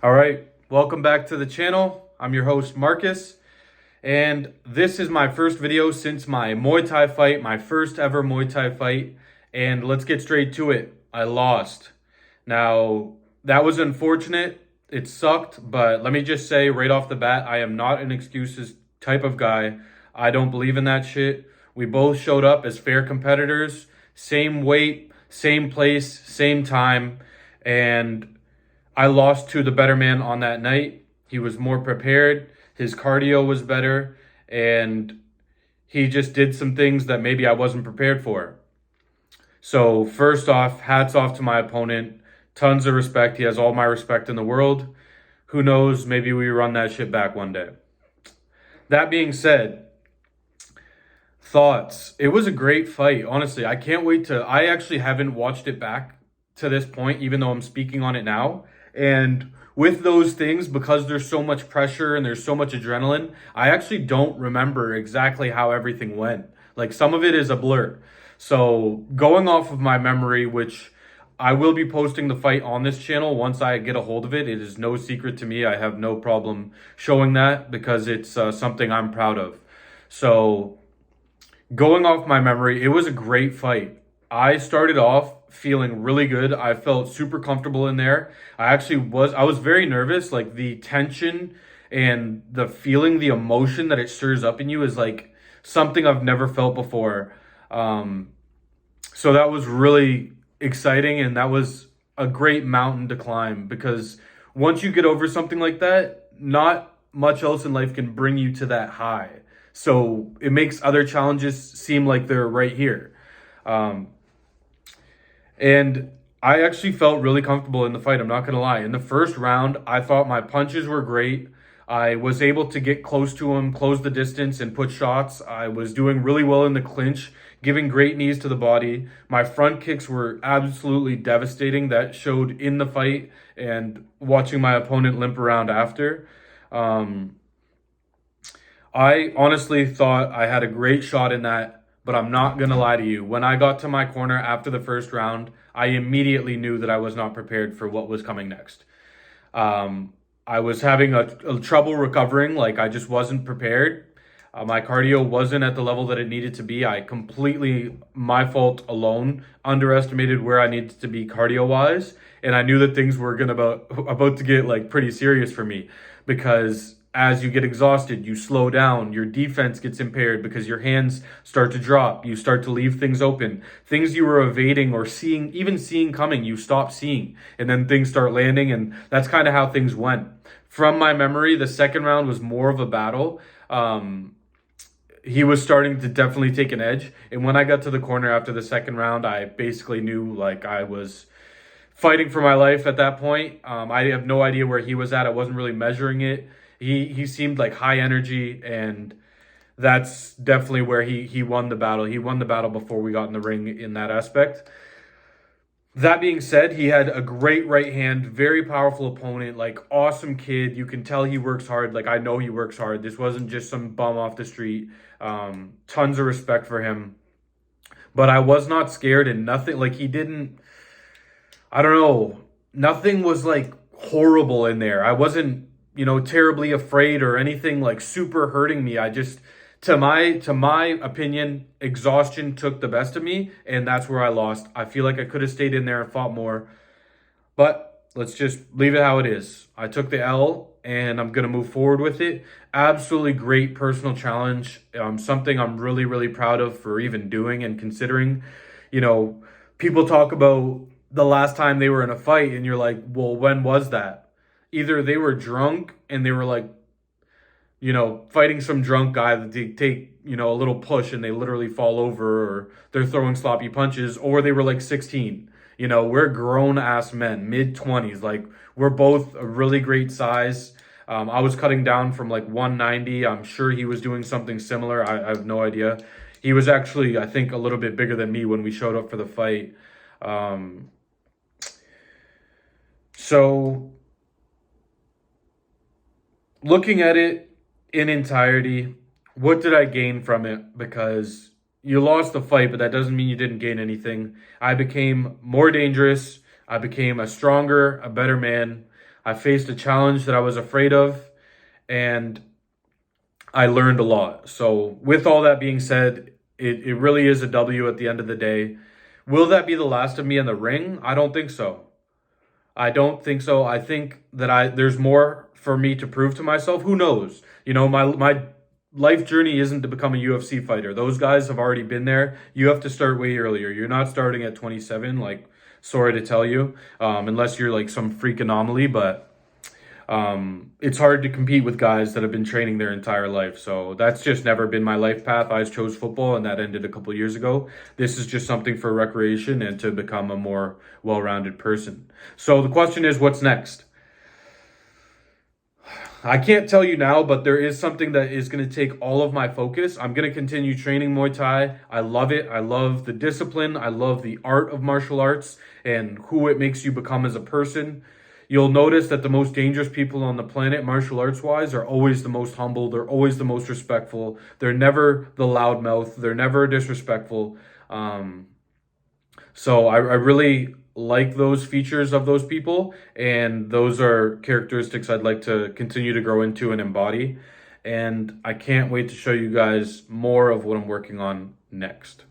All right, welcome back to the channel. I'm your host, Marcus, and this is my first video since my Muay Thai fight, my first ever Muay Thai fight, and let's get straight to it. I lost. Now, that was unfortunate. It sucked, but let me just say right off the bat, I am not an excuses type of guy. I don't believe in that shit. We both showed up as fair competitors, same weight, same place, same time, and I lost to the better man on that night. He was more prepared, his cardio was better, and he just did some things that maybe I wasn't prepared for. So, first off, hats off to my opponent. Tons of respect. He has all my respect in the world. Who knows, maybe we run that shit back one day. That being said, thoughts. It was a great fight. Honestly, I can't wait to. I actually haven't watched it back to this point, even though I'm speaking on it now. And with those things, because there's so much pressure and there's so much adrenaline, I actually don't remember exactly how everything went. Like some of it is a blur. So going off of my memory, which I will be posting the fight on this channel once I get a hold of it. It is no secret to me. I have no problem showing that because it's something I'm proud of. So going off my memory, it was a great fight. I started off feeling really good. I felt super comfortable in there. I was very nervous. Like the tension and the feeling, the emotion that it stirs up in you is like something I've never felt before. So that was really exciting, and that was a great mountain to climb because once you get over something like that, not much else in life can bring you to that high. So it makes other challenges seem like they're right here. And I actually felt really comfortable in the fight. I'm not going to lie. In the first round, I thought my punches were great. I was able to get close to him, close the distance, and put shots. I was doing really well in the clinch, giving great knees to the body. My front kicks were absolutely devastating. That showed in the fight and watching my opponent limp around after. I honestly thought I had a great shot in that, but I'm not going to lie to you. When I got to my corner after the first round, I immediately knew that I was not prepared for what was coming next. I was having a trouble recovering, like I just wasn't prepared. My cardio wasn't at the level that it needed to be. I completely, my fault alone, underestimated where I needed to be cardio-wise, and I knew that things were about to get like pretty serious for me because as you get exhausted, you slow down, your defense gets impaired because your hands start to drop, you start to leave things open. Things you were evading or seeing, even seeing coming, you stop seeing, and then things start landing, and that's kind of how things went. From my memory, the second round was more of a battle. He was starting to definitely take an edge, and when I got to the corner after the second round, I basically knew like I was fighting for my life at that point. I have no idea where he was at. I wasn't really measuring it. He seemed like high energy, and that's definitely where he won the battle. He won the battle before we got in the ring in that aspect. That being said, he had a great right hand, very powerful opponent, like awesome kid. You can tell he works hard. Like I know he works hard. This wasn't just some bum off the street. Tons of respect for him. But I was not scared, and nothing like he didn't, I don't know, nothing was like horrible in there. I wasn't terribly afraid or anything like super hurting me. I just, to my opinion, exhaustion took the best of me, and that's where I lost. I feel like I could have stayed in there and fought more, but let's just leave it how it is. I took the L, and I'm gonna move forward with it. Absolutely great personal challenge. Something I'm really, really proud of for even doing and considering. People talk about the last time they were in a fight, and you're like, well, when was that? Either they were drunk and they were like, fighting some drunk guy that they take, a little push and they literally fall over, or they're throwing sloppy punches, or they were like 16. We're grown ass men, mid 20s. Like we're both a really great size. I was cutting down from like 190. I'm sure he was doing something similar. I have no idea. He was actually, I think, a little bit bigger than me when we showed up for the fight. So looking at it in entirety, what did I gain from it? Because you lost the fight, but that doesn't mean you didn't gain anything. I became more dangerous. I became a stronger, a better man. I faced a challenge that I was afraid of, and I learned a lot. So, with all that being said, it really is a W at the end of the day. Will that be the last of me in the ring? I don't think so. I don't think so. I think that there's more for me to prove to myself. Who knows? You know, my life journey isn't to become a UFC fighter. Those guys have already been there. You have to start way earlier. You're not starting at 27, like, sorry to tell you, unless you're like some freak anomaly, but it's hard to compete with guys that have been training their entire life. So that's just never been my life path. I chose football, and that ended a couple years ago. This is just something for recreation and to become a more well-rounded person. So the question is, what's next? I can't tell you now, but there is something that is going to take all of my focus. I'm going to continue training Muay Thai. I love it. I love the discipline. I love the art of martial arts and who it makes you become as a person. You'll notice that the most dangerous people on the planet, martial arts wise, are always the most humble. They're always the most respectful. They're never the loudmouth. They're never disrespectful. So I really like those features of those people, and those are characteristics I'd like to continue to grow into and embody. And I can't wait to show you guys more of what I'm working on next.